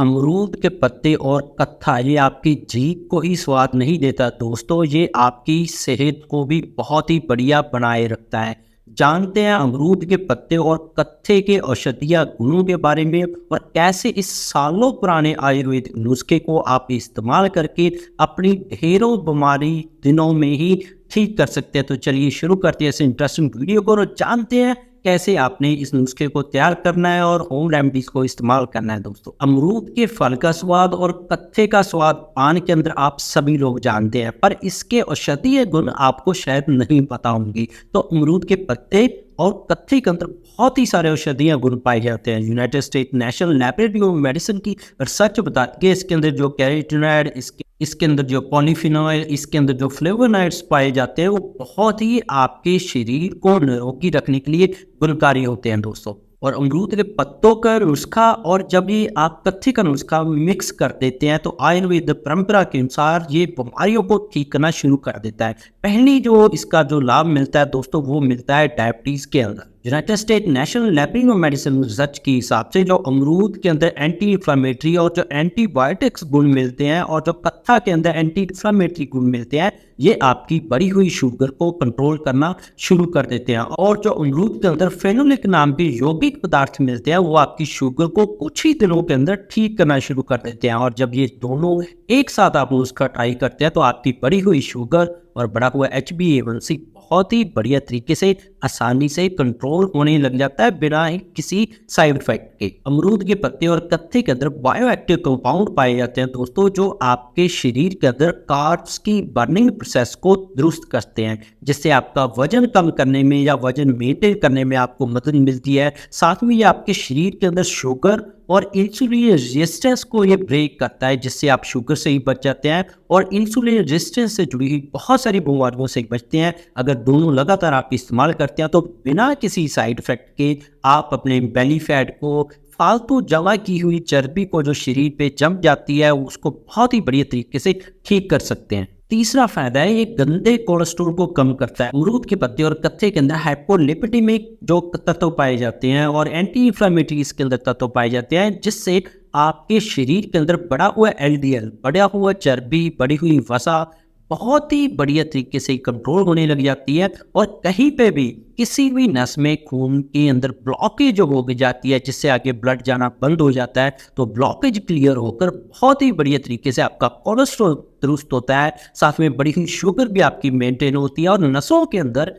अमरूद के पत्ते और कत्था ये आपकी जीभ को ही स्वाद नहीं देता दोस्तों, ये आपकी सेहत को भी बहुत ही बढ़िया बनाए रखता है। जानते हैं अमरूद के पत्ते और कत्थे के औषधीय गुणों के बारे में और कैसे इस सालों पुराने आयुर्वेदिक नुस्खे को आप इस्तेमाल करके अपनी ढेरों बीमारी दिनों में ही ठीक कर सकते हैं। तो चलिए शुरू करते हैं इस इंटरेस्टिंग वीडियो को और जानते हैं कैसे आपने इस नुस्खे को तैयार करना है और होम रेमेडीज को इस्तेमाल करना है। दोस्तों, अमरूद के फल का स्वाद और कत्थे का स्वाद पान के अंदर आप सभी लोग जानते हैं, पर इसके औषधीय गुण आपको शायद नहीं पता होंगे। तो अमरूद के पत्ते और कत्थे के अंदर बहुत ही सारे औषधीय गुण पाए जाते हैं। United state national laboratory of medicine की रिसर्च बताती है इसके अंदर जो कैरोटीनॉइड, इसके अंदर जो पॉलीफिनॉल, इसके अंदर जो फ्लेवोनॉइड्स पाए जाते हैं वो बहुत ही आपके शरीर को निरोगी रखने के लिए गुणकारी होते हैं दोस्तों। और अमरूद के पत्तों का नुस्खा और जब ये आप कत्थे का नुस्खा मिक्स कर देते हैं तो आयुर्वेद परंपरा के अनुसार ये बीमारियों को ठीक करना शुरू कर देता है। पहली जो इसका जो लाभ मिलता है दोस्तों वो मिलता है डायबिटीज के अंदर। United state national laboratory of medicine research के हिसाब से जो अमरूद के अंदर एंटी इंफ्लेमेटरी और जो एंटीबायोटिक्स गुण मिलते हैं और जो कत्था के अंदर एंटी इंफ्लेमेटरी गुण मिलते हैं, ये आपकी बढ़ी हुई शुगर को कंट्रोल करना शुरू कर देते हैं। और जो अमरूद के अंदर फेनोलिक नाम के यौगिक पदार्थ मिलते हैं वो आपकी शुगर को कुछ ही दिनों के अंदर ठीक करना शुरू कर देते हैं। और जब ये दोनों एक साथ आप उसका ट्राई करते हैं तो आपकी बढ़ी हुई शुगर और बढ़ा हुआ HbA1c बहुत ही बढ़िया तरीके से आसानी से कंट्रोल होने लग जाता है बिना ही किसी साइड इफेक्ट के। अमरूद के पत्ते और कत्थे के अंदर बायोएक्टिव कंपाउंड पाए जाते हैं दोस्तों, जो आपके शरीर के अंदर कार्ब्स की बर्निंग प्रोसेस को दुरुस्त करते हैं, जिससे आपका वजन कम करने में या वजन मेंटेन करने में आपको मदद मिलती है। साथ में ये आपके शरीर के अंदर शुगर और इंसुलिन रेजिस्टेंस को ये ब्रेक करता है, जिससे आप शुगर से ही बच जाते हैं और इंसुलिन रेजिस्टेंस से जुड़ी हुई बहुत सारी बीमारियों से बचते हैं। अगर दोनों लगातार आप इस्तेमाल करते हैं तो बिना किसी साइड इफेक्ट के आप अपने बेली फैट को, फालतू जमा की हुई चर्बी को जो शरीर पे जम जाती है उसको बहुत ही बढ़िया तरीके से ठीक कर सकते हैं। तीसरा फायदा है ये गंदे कोलेस्ट्रॉल को कम करता है। अमरूद के पत्ते और कत्थे के अंदर हाइपोलिपिडेमिक जो तत्व पाए जाते हैं और एंटी इंफ्लेमेटरी इसके अंदर तत्व पाए जाते हैं, जिससे आपके शरीर के अंदर बढ़ा हुआ LDL, बढ़ा हुआ चर्बी, बढ़ी हुई वसा बहुत ही बढ़िया तरीके से कंट्रोल होने लग जाती है। और कहीं पे भी किसी भी नस में खून के अंदर ब्लॉकेज हो जाती है, जिससे आगे ब्लड जाना बंद हो जाता है, तो ब्लॉकेज क्लियर होकर बहुत ही बढ़िया तरीके से आपका कोलेस्ट्रॉल दुरुस्त होता है। साथ में बढ़ी हुई शुगर भी आपकी मेंटेन होती है और नसों के अंदर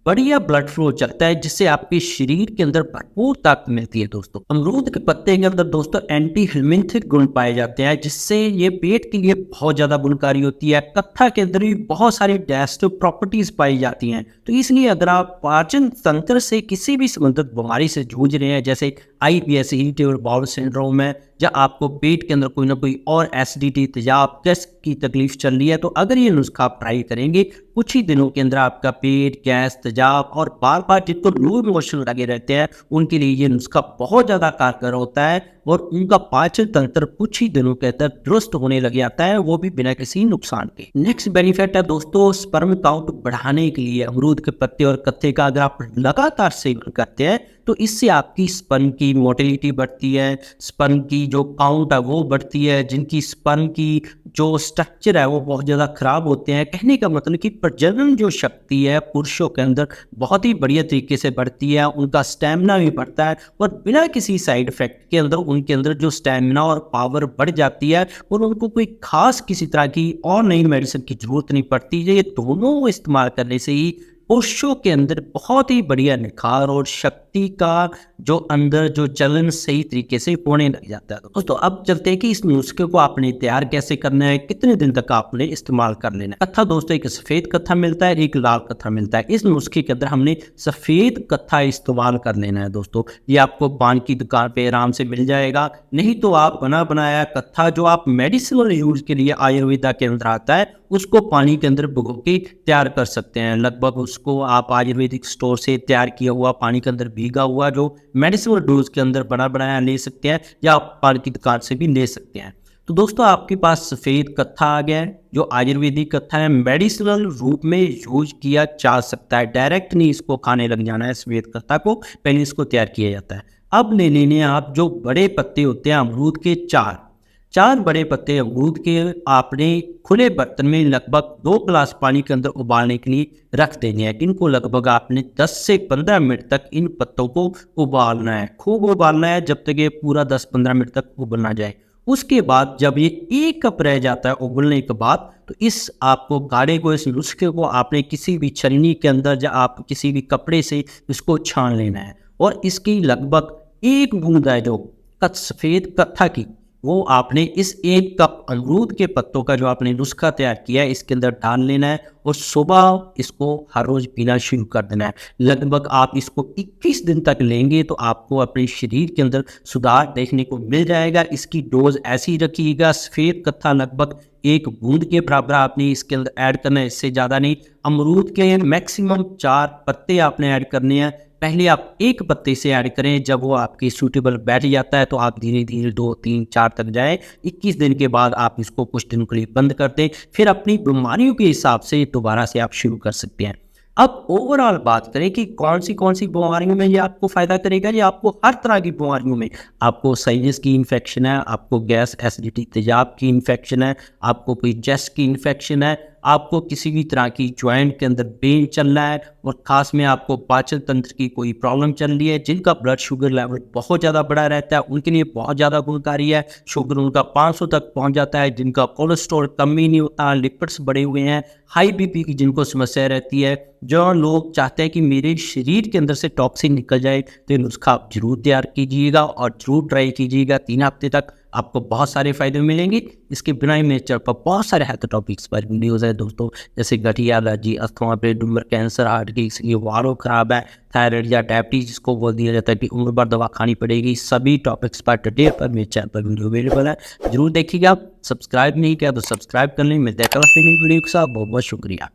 बढ़िया ब्लड फ्लो चलता है, जिससे आपके शरीर के अंदर भरपूर ताकत मिलती है। दोस्तों, अमरूद के पत्ते के अंदर दोस्तों एंटी हिस्टामिनिक गुण पाए जाते हैं, जिससे ये पेट के लिए बहुत ज्यादा गुणकारी होती है। कत्था के अंदर भी बहुत सारी डाइजेस्टिव प्रॉपर्टीज पाई जाती हैं, तो इसलिए अगर आप पाचन तंत्र से किसी भी संबंधित बीमारी से जूझ रहे हैं, जैसे IBS इरिटेबल बाउल सिंड्रोम है, या आपको पेट के अंदर कोई ना कोई और एसिडिटी, तेजाब, गैस की तकलीफ चल रही है, तो अगर ये नुस्खा आप ट्राई करेंगे कुछ ही दिनों के अंदर आपका पेट, गैस, तेजाब और बार बार जिनको लूज मोशन लगे रहते हैं उनके लिए ये नुस्खा बहुत ज़्यादा कारगर होता है और उनका पाचन तंत्र कुछ ही दिनों के अंदर दुरुस्त होने लग जाता है, वो भी बिना किसी नुकसान के। नेक्स्ट बेनिफिट है दोस्तों स्पर्म काउंट बढ़ाने के लिए अमरूद के पत्ते और कत्थे का अगर आप लगातार सेवन करते हैं तो इससे आपकी स्पर्म की मोटिलिटी बढ़ती है, स्पर्म की जो काउंट है वो बढ़ती है। जिनकी स्पर्म की जो स्ट्रक्चर है वो बहुत ज़्यादा खराब होते हैं, कहने का मतलब कि प्रजनन जो शक्ति है पुरुषों के अंदर बहुत ही बढ़िया तरीके से बढ़ती है, उनका स्टैमिना भी बढ़ता है और बिना किसी साइड इफेक्ट के अंदर उनके अंदर जो स्टैमिना और पावर बढ़ जाती है और उनको कोई खास किसी तरह की और नई मेडिसिन की जरूरत नहीं पड़ती। ये दोनों इस्तेमाल करने से ही पुरुषों के अंदर बहुत ही बढ़िया निखार और शक्ति का जो अंदर जो चलन सही तरीके से होने लग जाता है। दोस्तों, अब चलते हैं कि इस नुस्खे को आपने तैयार कैसे करना है, कितने दिन तक आपने इस्तेमाल कर लेना है। कत्था दोस्तों एक सफ़ेद कत्था मिलता है, एक लाल कत्था मिलता है। इस नुस्खे के अंदर हमने सफ़ेद कत्था इस्तेमाल कर लेना है दोस्तों। ये आपको पान की दुकान पे आराम से मिल जाएगा, नहीं तो आप बना बनाया कत्था जो आप मेडिसिनल यूज के लिए आयुर्वेदा के अंदर आता है उसको पानी के अंदर भिगो के तैयार कर सकते हैं। लगभग उसको आप आयुर्वेदिक स्टोर से तैयार किया हुआ पानी के अंदर भीगा हुआ जो मेडिसिनल डोज के अंदर बना बनाया ले सकते हैं, या आप पान की दुकान से भी ले सकते हैं। तो दोस्तों आपके पास सफ़ेद कत्था आ गया है जो आयुर्वेदिक कत्था है, मेडिसिनल रूप में यूज किया जा सकता है। डायरेक्ट नहीं इसको खाने लग जाना है सफ़ेद कत्था को, पहले इसको तैयार किया जाता है। अब ले लेने आप जो बड़े पत्ते होते हैं अमरूद के 4, 4 बड़े पत्ते अमरूद के आपने खुले बर्तन में लगभग 2 गिलास पानी के अंदर उबालने के लिए रख देने हैं। इनको लगभग आपने 10 से 15 मिनट तक इन पत्तों को उबालना है, खूब उबालना है जब तक ये पूरा 10-15 मिनट तक उबल ना जाए। उसके बाद जब ये 1 कप रह जाता है उबलने के बाद, तो इस आपको गाढ़े को, इस नुस्खे को आपने किसी भी छलनी के अंदर या आप किसी भी कपड़े से इसको छान लेना है और इसकी लगभग 1 बूंद है जो सफ़ेद कत्था की, वो आपने इस 1 कप अमरूद के पत्तों का जो आपने नुस्खा तैयार किया है इसके अंदर डाल लेना है और सुबह इसको हर रोज़ पीना शुरू कर देना है। लगभग आप इसको 21 दिन तक लेंगे तो आपको अपने शरीर के अंदर सुधार देखने को मिल जाएगा। इसकी डोज ऐसी रखिएगा, सफ़ेद कत्था लगभग 1 बूंद के बराबर आपने इसके अंदर ऐड करना है, इससे ज़्यादा नहीं। अमरूद के मैक्सिमम 4 पत्ते आपने ऐड करने हैं। पहले आप 1 पत्ते से ऐड करें, जब वो आपकी सूटेबल बैठ जाता है तो आप धीरे धीरे 2, 3, 4 तक जाएं। 21 दिन के बाद आप इसको कुछ दिन के लिए बंद कर दें, फिर अपनी बीमारियों के हिसाब से दोबारा से आप शुरू कर सकते हैं। अब ओवरऑल बात करें कि कौन सी बीमारियों में ये आपको फ़ायदा करेगा। ये आपको हर तरह की बीमारियों में, आपको साइनस की इन्फेक्शन है, आपको गैस एसिडिटी तेजाब की इन्फेक्शन है, आपको कोई चेस्ट की इन्फेक्शन है, आपको किसी भी तरह की जॉइंट के अंदर पेन चल रहा है और ख़ास में आपको पाचन तंत्र की कोई प्रॉब्लम चल रही है, जिनका ब्लड शुगर लेवल बहुत ज़्यादा बढ़ा रहता है, उनके लिए बहुत ज़्यादा गुणकारी है। शुगर उनका 500 तक पहुंच जाता है, जिनका कोलेस्ट्रॉल कम ही नहीं होता, लिपिड्स बढ़े हुए हैं, हाई बीपी की जिनको समस्या रहती है, जो लोग चाहते हैं कि मेरे शरीर के अंदर से टॉक्सिन निकल जाए, तो ये नुस्खा आप जरूर तैयार कीजिएगा और ज़रूर ट्राई कीजिएगा। 3 हफ्ते तक आपको बहुत सारे फायदे मिलेंगे। इसके बिना ही मेरे चैनल पर बहुत सारे हेल्थ टॉपिक्स पर वीडियोज़ है दोस्तों, जैसे गठिया एलर्जी, अस्थमा, पेट ट्यूमर, कैंसर, हार्ट की किसी की वालों खराब है, थायराइड या डायबिटीज जिसको बोल दिया जाता है कि उम्र भर दवा खानी पड़ेगी, सभी टॉपिक्स पर डिटेल पर मेरे चैनल पर वीडियो अवेलेबल है, जरूर देखिएगा। सब्सक्राइब नहीं किया तो सब्सक्राइब कर लें। मिलते हैं कल फिर वीडियो के साथ। बहुत बहुत शुक्रिया।